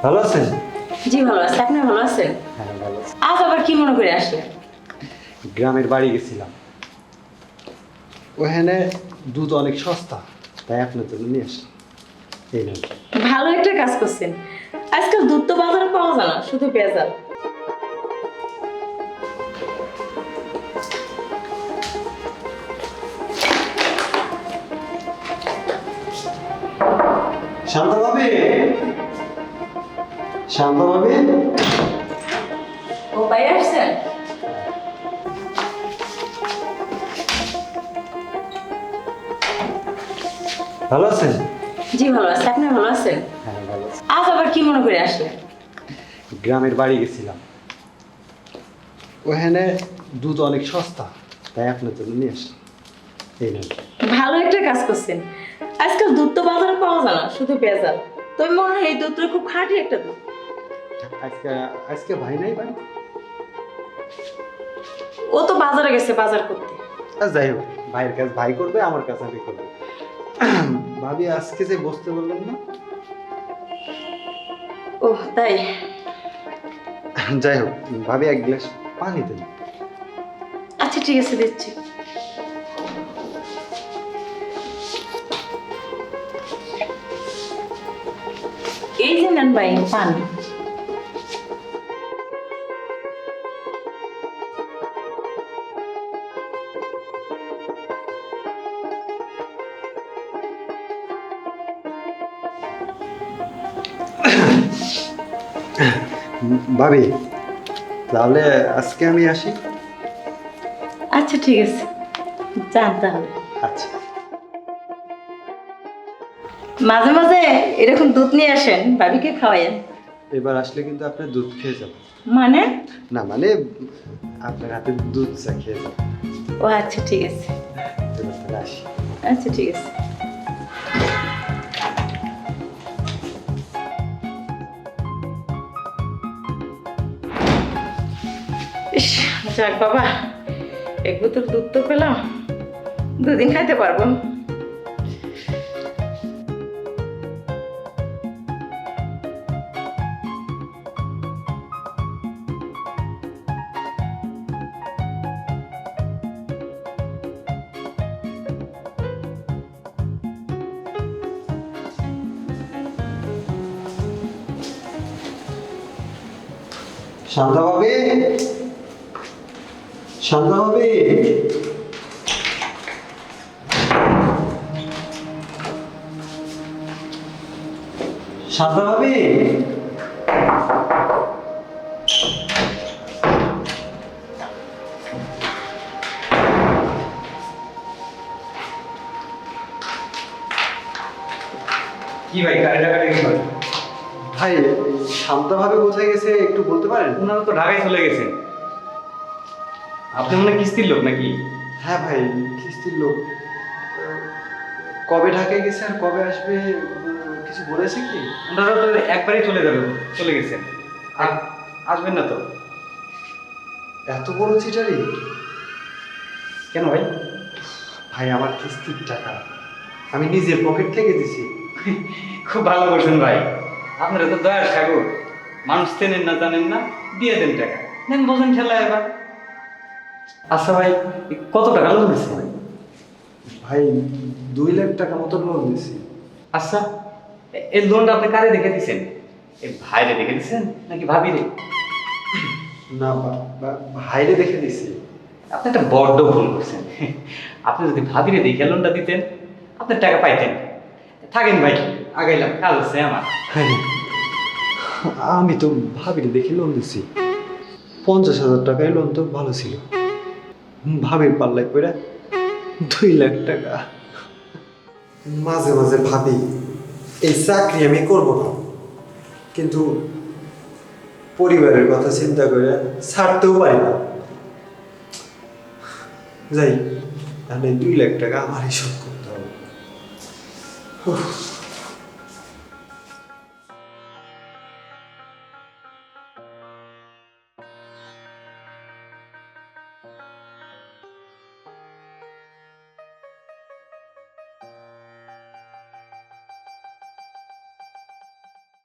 ভালো আছেন? জি ভালো আছে। আপনি ভালো আছেন? হ্যাঁ ভালো আছি। আজ আবার কি মনে করে আসলেন? গ্রামের বাড়ি গেছিলাম, ওখানে দুধ অনেক সস্তা, তাই আপনার জন্য নিয়ে আসলাম। এই নেন। ভালো একটা কাজ করছেন। আজকাল দুধ তো বাজারে পাওয়া যায় না, শুধু ভেজাল। শান্ত ভাবি, শান্ত ভাবি, ও ভাই আসছেন? ভালো আছেন? জি ভালো আছে। আপনি ভালো আছেন? হ্যাঁ ভালো আছি। আজ আবার কি মনে করে আসলেন? গ্রামের বাড়ি গেছিলাম, ওখানে দুধ অনেক সস্তা, তাই আপনার জন্য নিয়ে আসলাম। এই নেন। ভালো একটা কাজ করছেন। আজকাল দুধ তো বাজারে পাওয়া যায় না, শুধু ভেজাল। তুমি মনে হয় এই দুধটা খুব খাঁটি একটা দুধ। আজকে আজকে ভাই নাই বাড়ি? ও তো বাজারে গেছে বাজার করতে। যাই হোক, ভাইয়ের কাছে ভাই করবে, আমার কাছে আমি করবো। ভাবি আজকে যে বসতে বললেন না? ও তাই? যাই হোক, ভাবি এক গ্লাস পানি দেন। আচ্ছা ঠিক আছে, দিচ্ছি। এই যে নেন ভাই পানি। ভাবি, তাহলে আজকে আমি আসি। আচ্ছা ঠিক আছে, যান তাহলে। আচ্ছা। মাঝে মাঝে এরকম দুধ নিয়ে আসেন, ভাবিকে খাওয়াইন। এবার আসলে কিন্তু আপনার দুধ খেয়ে যাবেন। মানে? না মানে আপনার হাতে দুধ চা খেয়ে যাবেন। ও আচ্ছা ঠিক আছে। এবার তাহলে আসি। আচ্ছা ঠিক আছে। ইস, যাক বাবা, এক বোতল দুধ তো পেলাম, দুদিন খাইতে পারবো। শান্তা ভাবি, শান্তা ভাবি, শান্তা ভাবি, কি ভাই গাড়ি টাকা কি হয়? ভাই শান্তা ভাবি কোথায় গেছে একটু বলতে পারেন? ওনারা তো ঢাকায় চলে গেছেন। আপনি মনে হয় কিস্তির লোক নাকি? হ্যাঁ ভাই, কিস্তির লোক। কবে ঢাকায় গেছে আর কবে আসবে কিছু বলেছে কি? ওনারা তো একবারই চলে গেছেন। আর আসবেন না তো? এত বড় চিটারি? কেন ভাই? ভাই আমার কিস্তির টাকা আমি নিজের পকেট থেকে দিছি। খুব ভালো করছেন ভাই। আপনারা তো দয়ার সাগর, মানুষ চেনেন না জানেন না, দিয়ে দেন টাকা, দেন বোঝেন ঠেলা এবার। আচ্ছা ভাই, কত টাকা লোন দিচ্ছে ভাই? ভাই 2 লাখ টাকা মতো লোন দিছি। আচ্ছা, এই লোনটা আপনি কারে দেখে দিচ্ছেন? এই ভাইরে দেখে দিচ্ছেন নাকি ভাবিরে? না ভাইরে দেখে দিছি। আপনি একটা বড্ড ভুল করছেন। আপনি যদি ভাবিরে দেখে লোনটা দিতেন, আপনার টাকা পাইতেন। থাকেন ভাই, আগাইলাম, কাজ আছে আমার। হ্যাঁ, আমি তো ভাবিরে দেখে লোন দিছি। 50,000 টাকায় লোন তো ভালো ছিল, ভাবির পাল্লায় পড়ে 2 লাখ টাকা। মাঝে মাঝে ভাবি এই চাকরি আমি করব না, কিন্তু পরিবারের কথা চিন্তা করে ছাড়তেও পারি না। যাই, তাহলে 2 লাখ টাকা আমারই শোধ করতে হবে। উফ।